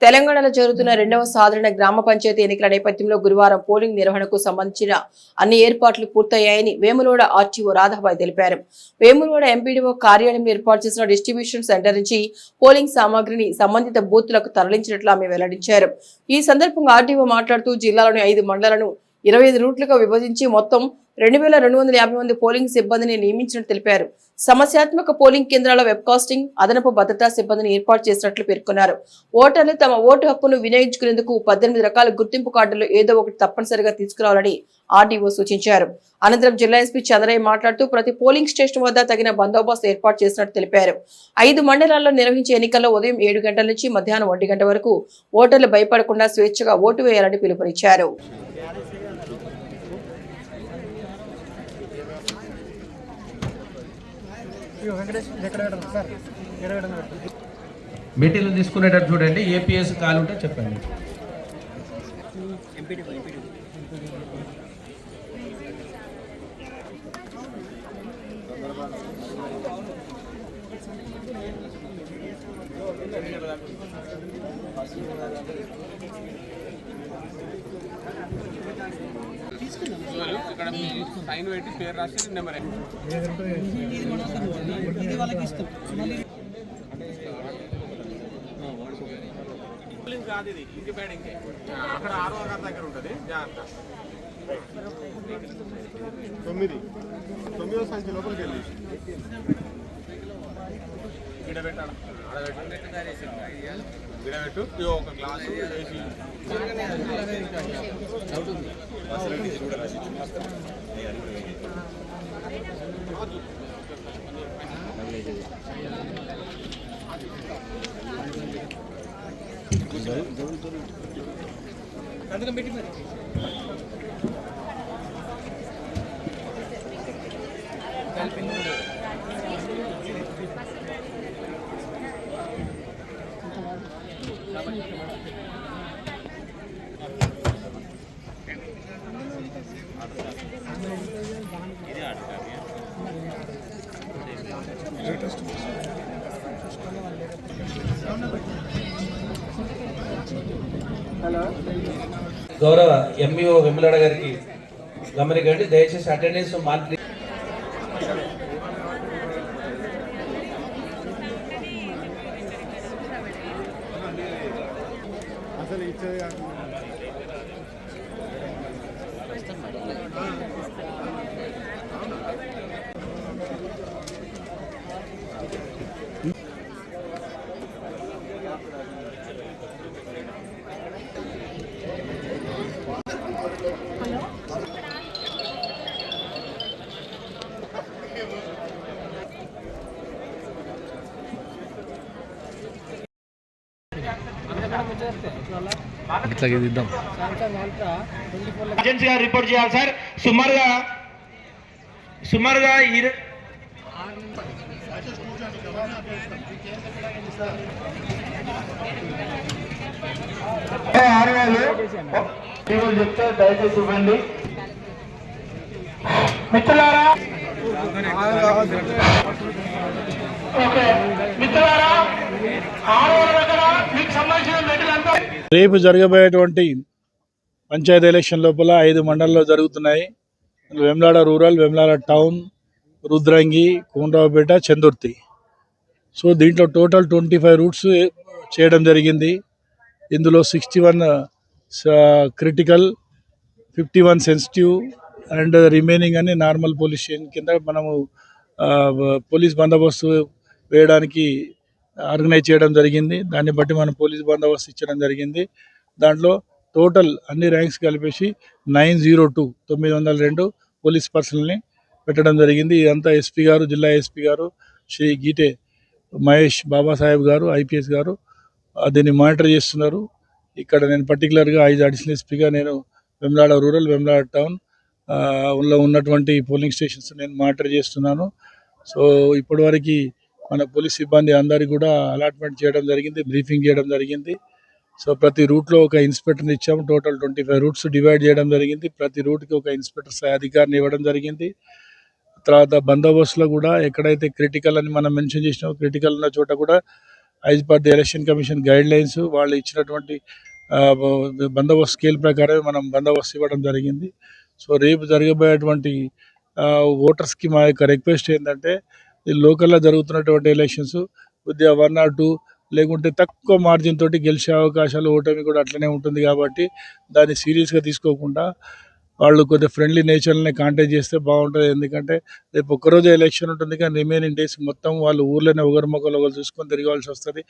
తెలంగాణలో జరుగుతున్న రెండవ సాధారణ గ్రామ పంచాయతీ ఎన్నికల నేపథ్యంలో గురువారం పోలింగ్ నిర్వహణకు సంబంధించిన అన్ని ఏర్పాట్లు పూర్తయ్యాయని వేములవాడ ఆర్టీఓ రాధాబాయ్ తెలిపారు. వేములవాడ ఎంపీడీఓ కార్యాలయంలో ఏర్పాటు చేసిన డిస్ట్రిబ్యూషన్ సెంటర్ నుంచి పోలింగ్ సామాగ్రిని సంబంధిత బూత్లకు తరలించినట్లు ఆమె వెల్లడించారు. ఈ సందర్భంగా ఆర్టీఓ మాట్లాడుతూ జిల్లాలోని 5 మండలాలను 25 రూట్లుగా విభజించి మొత్తం 2250 మంది పోలింగ్ సిబ్బందిని నియమించినట్లు తెలిపారు. సమస్యాత్మక పోలింగ్ కేంద్రాల వెబ్కాస్టింగ్, అదనపు భద్రతా సిబ్బందిని ఏర్పాటు చేసినట్లు పేర్కొన్నారు. ఓటర్లు తమ ఓటు హక్కును వినియోగించుకునేందుకు 18 రకాల గుర్తింపు కార్డులు ఏదో ఒకటి తప్పనిసరిగా తీసుకురావాలని ఆర్డీఓ సూచించారు. అనంతరం జిల్లా ఎస్పీ చంద్రయ్య మాట్లాడుతూ ప్రతి పోలింగ్ స్టేషన్ వద్ద తగిన బందోబస్తు ఏర్పాటు చేసినట్టు తెలిపారు. 5 మండలాల్లో నిర్వహించే ఎన్నికల్లో ఉదయం 7 గంటల నుంచి మధ్యాహ్నం 1 గంట వరకు ఓటర్లు భయపడకుండా స్వేచ్ఛగా ఓటు వేయాలని పిలుపునిచ్చారు. మీటింగ్లు తీసుకునేటట్టు చూడండి. ఏపీఎస్ కాల్ ఉంటే చెప్పండి. ఇక్కడ మీ సైన్ పెట్టి పేరు రాసి నెంబర్ కాదు. ఇది ఇంటి బ్యాడింగ్ అక్కడ 6వ గారి దగ్గర ఉంటుంది. జాగ్రత్త. 9వ సంఖ్య లోపలికి వెళ్ళి విడబెట్టాలి. విడబెట్టు ఒక గ్లాసు వేసి పెట్టి మరి గౌరవ ఎంఈఓ వెములవాడ గారికి గమనికండి. దయచేసి అటెండెన్స్ మానిటరింగ్ అసలు ఇచ్చేది ఏజెన్సీగా రిపోర్ట్ చేయాలి సార్. సుమారుగా చెప్తే దయచేసి ఇవ్వండి మిత్రులారా. మిత్రులారా, మీకు సంబంధించిన మెటీరియల్ రేపు జరగబోయేటువంటి పంచాయతీ ఎలక్షన్ లోపల 5 మండలాల్లో జరుగుతున్నాయి. Vemulawada rural, Vemulawada town, Rudrangi, Konaraopet, Chandurthi. So దీంట్లో టోటల్ 25 రూట్స్ చేయడం జరిగింది. ఇందులో 61 క్రిటికల్, 51 సెన్సిటివ్ అండ్ రిమైనింగ్ అని నార్మల్ పోలీస్ స్టేషన్ కింద మనము పోలీస్ బందోబస్తు వేయడానికి ఆర్గనైజ్ చేయడం జరిగింది. దాన్ని బట్టి మనం పోలీస్ బందోబస్తు ఇచ్చడం జరిగింది. దాంట్లో టోటల్ అన్ని ర్యాంక్స్ కలిపేసి 902 పోలీస్ పర్సనల్ని పెట్టడం జరిగింది. ఇదంతా ఎస్పీ గారు, జిల్లా ఎస్పీ గారు శ్రీ గీటే మహేష్ బాబాసాహెబ్ గారు ఐపీఎస్ గారు దీన్ని మానిటర్ చేస్తున్నారు. ఇక్కడ నేను పర్టికులర్గా 5 అడిషనల్ ఎస్పీగా నేను వేములవాడ రూరల్, వేములవాడ టౌన్ లో ఉన్నటువంటి పోలింగ్ స్టేషన్స్ నేను మానిటర్ చేస్తున్నాను. సో ఇప్పటివరకు మన పోలీస్ సిబ్బంది అందరికీ కూడా అలాట్మెంట్ చేయడం జరిగింది, బ్రీఫింగ్ చేయడం జరిగింది. సో ప్రతి రూట్లో ఒక ఇన్స్పెక్టర్ని ఇచ్చాము. టోటల్ 25 రూట్స్ డివైడ్ చేయడం జరిగింది. ప్రతి రూట్కి ఒక ఇన్స్పెక్టర్ స్థాయి అధికారిని ఇవ్వడం జరిగింది. తర్వాత బందోబస్తులో కూడా ఎక్కడైతే క్రిటికల్ అని మనం మెన్షన్ చేసినామో క్రిటికల్ ఉన్న చోట కూడా as per the election commission guide lines వాళ్ళు ఇచ్చినటువంటి బందోబస్తు స్కేల్ ప్రకారమే మనం బందోబస్తు ఇవ్వడం జరిగింది. సో రేపు జరగబోయేటువంటి ఓటర్స్కి మా యొక్క రిక్వెస్ట్ ఏంటంటే ఈ లోకల్లో జరుగుతున్నటువంటి ఎలక్షన్స్ కొద్దిగా 1 or 2 లేకుంటే తక్కువ మార్జిన్ తోటి గెలిచే అవకాశాలు ఓటమి కూడా అట్లనే ఉంటుంది కాబట్టి దాన్ని సీరియస్గా తీసుకోకుండా వాళ్ళు కొద్దిగా ఫ్రెండ్లీ నేచర్ని కాంటాక్ట్ చేస్తే బాగుంటుంది. ఎందుకంటే రేపు ఒక్కరోజు ఎలక్షన్ ఉంటుంది కానీ రిమైనింగ్ డేస్ మొత్తం వాళ్ళు ఊర్లోనే ఒకరు చూసుకొని తిరగాల్సి వస్తుంది.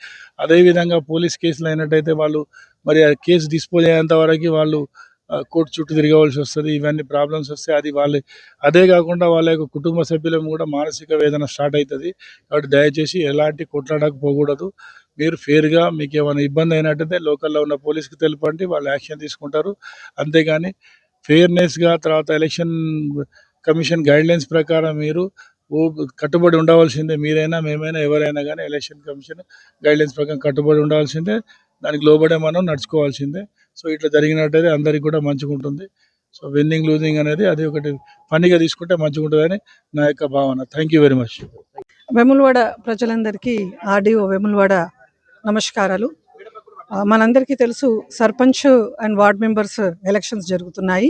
అదేవిధంగా పోలీస్ కేసులు అయినట్టయితే వాళ్ళు మరి ఆ కేసు డిస్పోజ్ అయ్యేంత వరకు వాళ్ళు కోర్టు చుట్టూ తిరగవలసి వస్తుంది. ఇవన్నీ ప్రాబ్లమ్స్ వస్తాయి. అది వాళ్ళు అదే కాకుండా వాళ్ళ యొక్క కుటుంబ సభ్యులకు కూడా మానసిక వేదన స్టార్ట్ అవుతుంది. కాబట్టి దయచేసి ఎలాంటి కొట్లాడకు పోకూడదు. మీరు ఫేర్గా మీకు ఏమైనా ఇబ్బంది అయినట్టయితే లోకల్లో ఉన్న పోలీస్కి తెలపండి, వాళ్ళు యాక్షన్ తీసుకుంటారు. అంతేగాని ఫెయిర్నెస్గా తర్వాత ఎలక్షన్ కమిషన్ గైడ్లైన్స్ ప్రకారం మీరు కట్టుబడి ఉండవలసిందే. మీరైనా మేమైనా ఎవరైనా కానీ ఎలక్షన్ కమిషన్ గైడ్లైన్స్ ప్రకారం కట్టుబడి ఉండవలసిందే. దానికి లోబడే మనం నడుచుకోవాల్సిందే. సో ఇట్లా జరిగినట్టయితే అందరికి కూడా మంచిగా ఉంటుంది. సో విన్నింగ్ లూజింగ్ అనేది అది ఒకటి ఫన్నీగా తీసుకుంటే మంచిగా ఉంటుందని నా యొక్క భావన. Thank you very much. Vemulawada ప్రజలందరికీ ఆర్డీఓ వేములవాడ నమస్కారాలు. మనందరికీ తెలుసు sarpanch and ward members elections జరుగుతున్నాయి.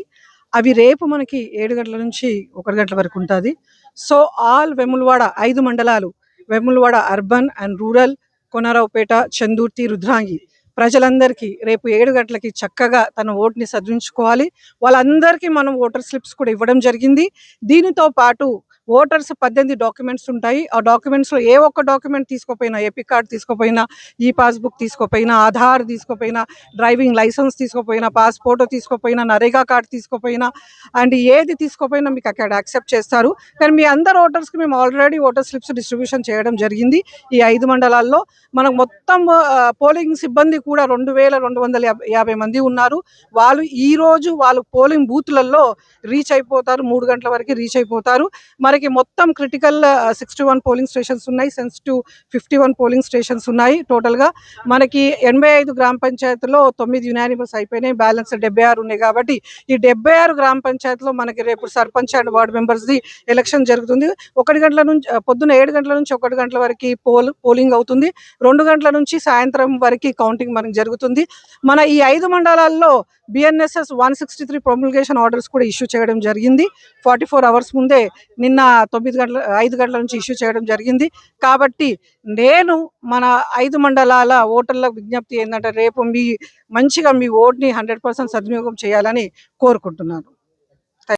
అవి రేపు మనకి 7 గంటల నుంచి 1 గంటల వరకు ఉంటుంది. సో ఆల్ వేములవాడ 5 మండలాలు, Vemulawada urban and rural, Konaraopet, Chandurthi, Rudrangi ప్రజలందరికీ రేపు 7 గంటలకి చక్కగా తన ఓటుని సద్వించుకోవాలి. వాళ్ళందరికీ మనం ఓటర్ స్లిప్స్ కూడా ఇవ్వడం జరిగింది. దీనితో పాటు ఓటర్స్ 18 డాక్యుమెంట్స్ ఉంటాయి. ఆ డాక్యుమెంట్స్లో ఏ ఒక్క డాక్యుమెంట్ తీసుకోపోయినా, ఏపీ కార్డ్ తీసుకోపోయినా, ఈ పాస్బుక్ తీసుకోపోయినా, ఆధార్ తీసుకోపోయినా, డ్రైవింగ్ లైసెన్స్ తీసుకోపోయినా, పాస్పోర్ట్ తీసుకోపోయినా, నరేగా కార్డ్ తీసుకోపోయినా అండ్ ఏది తీసుకోపోయినా మీకు అక్కడ యాక్సెప్ట్ చేస్తారు. కానీ మీ అందరు ఓటర్స్కి మేము ఆల్రెడీ ఓటర్ స్లిప్స్ డిస్ట్రిబ్యూషన్ చేయడం జరిగింది. ఈ 5 మండలాల్లో మనకు మొత్తం పోలింగ్ సిబ్బంది కూడా 2250 మంది ఉన్నారు. వాళ్ళు ఈరోజు వాళ్ళు పోలింగ్ బూత్లలో రీచ్ అయిపోతారు. 3 గంటల వరకు రీచ్ అయిపోతారు. మనకి మొత్తం క్రిటికల్ 61 పోలింగ్ స్టేషన్స్ ఉన్నాయి. సెన్సిటివ్ 51 పోలింగ్ స్టేషన్స్ ఉన్నాయి. టోటల్గా మనకి 85 గ్రామ పంచాయతీలో 9 యునానిమస్ అయిపోయినాయి. బ్యాలెన్స్ 76 ఉన్నాయి. కాబట్టి ఈ 76 గ్రామ పంచాయతీలో మనకి రేపు సర్పంచ్ అండ్ వార్డ్ మెంబర్స్ది ఎలక్షన్ జరుగుతుంది. 1 గంటల నుంచి పొద్దున్న 7 గంటల నుంచి 1 గంటల వరకు పోలింగ్ అవుతుంది. 2 గంటల నుంచి సాయంత్రం వరకు కౌంటింగ్ మనకి జరుగుతుంది. మన ఈ 5 మండలాల్లో BNSS 163 ప్రొమల్గేషన్ ఆర్డర్స్ కూడా ఇష్యూ చేయడం జరిగింది. 44 అవర్స్ ముందే నిన్న 5 గంటల నుంచి ఇష్యూ చేయడం జరిగింది. కాబట్టి నేను మన 5 మండలాల ఓటర్లకు విజ్ఞప్తి ఏంటంటే రేపు మంచిగా మీ ఓట్ని 100% సద్వినియోగం చేయాలని కోరుకుంటున్నాను.